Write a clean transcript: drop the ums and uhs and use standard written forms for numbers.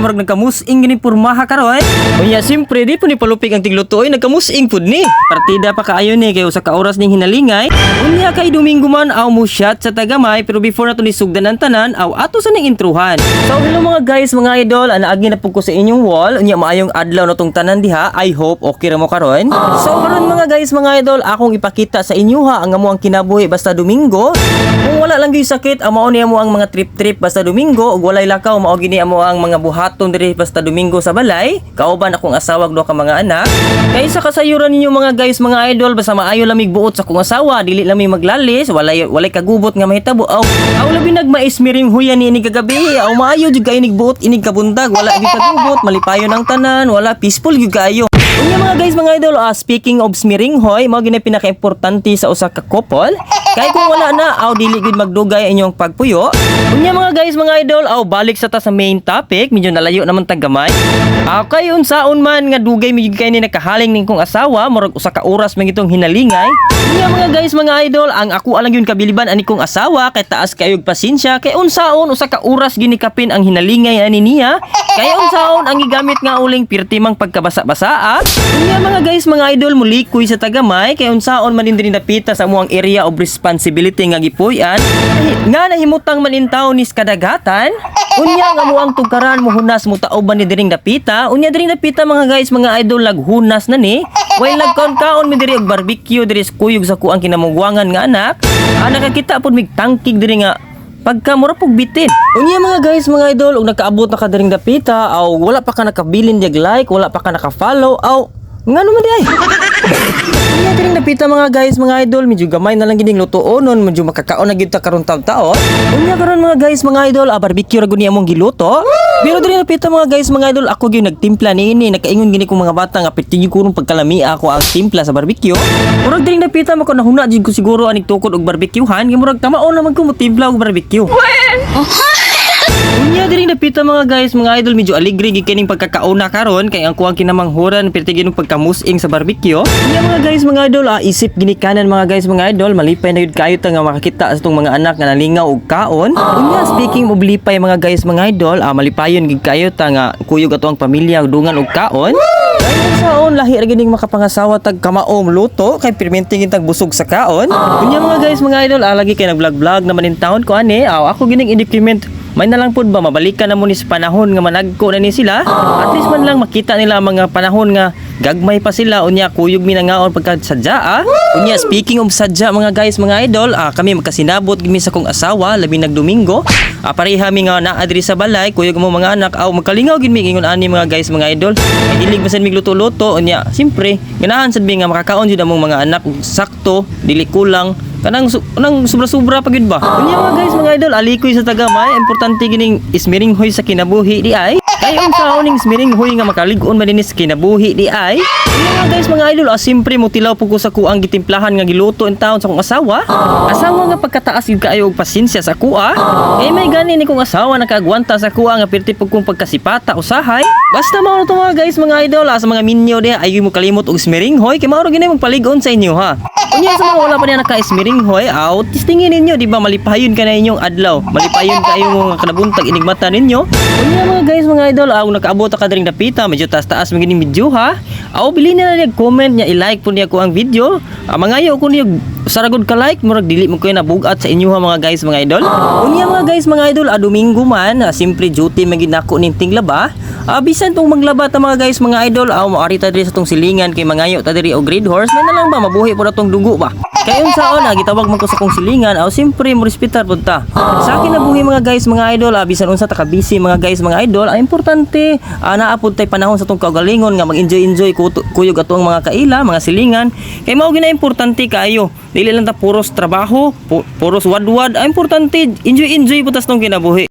murag nagkamusing gini pormaha karon. Unya simpre di po ni palupig ang tigluto oy nagkamusing pud ni. Partida pa kaayo ni kay usa ka oras ning hinalingay. Unya kay Domingo man aw mo shot sa tagamay pero before na to ni sugdan ang tanan aw ato sa ning intruhan. So hello mga guys, mga idol, anaagi na pud ko sa inyong wall. Unya maayong adlaw na tong tanan diha. I hope okay ra mo karon. So karon mga guys, mga idol, akong ipakita sa inyo ha ang amo ang kinabuhi basta Domingo. Kung wala lang gyud sakit, amo ni amo ang mga trip-trip basta Domingo ug walay lakaw mao gini amo ang mga buhaton diri basta Domingo sa balay. Kauban akong asawa ug duha ka mga anak. Kaysa kasayuran ninyo mga guys, mga idol, basta maayo lamig buot sa kong asawa, dili lamig maglalis, walay kagubot nga mahitabo. Aw labi nagmaismiring huyan ni inig kagabi. Aw maayo jud kay inig buot inig kabundag, wala gyud kagubot, malipayon ang tanan, wala peaceful gyud kayo. Unya mga guys, mga idol, speaking of smiring hoy, mao gini pinaka-importante sa usa ka couple. Kay kung wala na, aw dili gid magdugay inyong pagpuyo. Unya mga guys, mga idol, balik sa ta sa main topic, medyo nalayo naman tagamay. Kay unsaon man nga dugay mig kay ni nakahaling ning kong asawa, murag usa ka oras man itong hinalingay. Unya mga guys, mga idol, ang ako alang yun kabiliban ani kong asawa kay taas kayo og pasensya kay unsaon usa ka oras ginikapin ang hinalingay ani niya. Kay unsaon ang gigamit nga uling pirtimang pagkabasa-basa. Unya mga guys, mga idol, mulikoy sa tagamay kay unsaon man din napita sa amuang area of responsibility nga gipuy-an nga nahimutang manintaw nis kadagatan. Unya nga amuang tugkaran mohunas mo taoban ni diring napita. Unya diring napita mga guys, mga idol, laghunas na ni. While nagkaon-kaon mi diri og barbecue diri sa kuyog sa kuang kinamugwangan nga anak. Nakakita pud mig tangkig diri nga pagka mura pug bitin. Unya mga guys, mga idol, ug nakaabot na ka diring dapita, aw wala pa ka nakabilin dig like, wala pa ka naka-follow, aw ngano man di ay. Unya diring dapita mga guys, mga idol, medyo gamay na lang gining lutuonon, medyo makakaon na gyud ta karon taon. Unya karon mga guys, mga idol, barbecue ra gud ni among giluto. Pero diring dapita mga guys, mga idol, ako gyud nagtimpla niini, nakaingon gini kong mga bata nga pitigyo ko nung pagkalami ako ang timpla sa barbecue. Murag diring dapita mako nahuna jud ko siguro aning tukod og barbecuehan, kay murag tamaon naman ko mo timpla og barbecue. Unya diring napita mga guys, mga idol, medyo aligre gid kining pagkakauna karon kay ang kuang kinamanghuran perti ginung pagkamusing sa barbecue. Unya mga guys, mga idol, isip ginikanan mga guys, mga idol, malipay na gid kayo ta nga makakita sa tong mga anak nga nalingaw og kaon. Unya speaking of lipay mga guys, mga idol, malipayon gid kayo ta nga kuyog ato ang pamilya dungan og kaon. Kaya saon lahi ra gining makapangasawa tag kamaom luto kay permenting tag busog sa kaon. Unya mga guys, mga idol, lagi kay nag-vlog na manin taon ko ani, ako gining indicrement. May na lang pud ba mabalikan na mo ni sa panahon nga managko na ni sila. At least man lang makita nila ang mga panahon nga gagmay pa sila. Unya kuyog mi nangaon pagka sadya. Unya speaking of sadya mga guys, mga idol, kami magkasinabot gimi sa kong asawa labi nagdomingo. Pareha mi nga naa diri sa balay kuyog mo mga anak magkalingaw gid mi ingon ani mga guys, mga idol. Ay dilig basan mig luto-luto. Unya simpre ganahan sad mi nga makakaon jud among mga anak sakto, dili kulang. Kanang sobra-sobra pa gid ba? Unya mga guys, mga idol, alikoy sa tagamay, importante gining ismiring hoy sa kinabuhi di ay. Kay unsa ning ismiring hoy nga makalig-on man dinhi sa kinabuhi di ay. Unya mga guys, mga idol, simpre mo tilaw pug ko sa kuang gitimplahan nga giluto in taon sa kong asawa. Asawa nga pagkataas gid kaayo og pasensya sa kuha. Kay may gani ni kong asawa nakaagwanta sa kuha nga perti pug kong pagkasipata usahay. Basta mao to mga guys, mga idol, sa mga minyo di ayo mo kalimot og ismiring hoy kay mao gini magpalig-on sa inyo ha. Unya sa mga wala pa niya naka-ismiring hoy, tistingin ninyo, di ba malipayon ka na inyong adlaw, malipayon ka yung mga kanabuntag inigmata ninyo. Unya mga guys, mga idol, nakaabot ka diring dapita, medyo taas-taas magining video ha. Bilin na niya comment niya, i-like po niya ko ang video. Mangayo ko niya saragod ka like, murag dili mo kayo nabugat sa inyo ha mga guys, mga idol. Unya mga guys, mga idol, Domingo man, simple duty maginako ning tinglaba. Bisan tong maglaba ta mga guys, mga idol, maari ta diri sa tong silingan kay mangayo ta diri og grade horse, may na lang ba mabuhi po na tong dugo ba. Kay unsaon gitawag man ko sa kong silingan, simpre mo respetar pud ta. Sa akin nabuhi mga guys, mga idol, bisan unsa ta ka busy mga guys, mga idol, importante naa pud tay panahon sa tong kaugalingon nga mag-enjoy kuyog atong mga kaila, mga silingan. Kay mao gina importante kaayo. Dili lang ta puros trabaho, puros wadwad. Importante enjoy pud tas tong kinabuhi.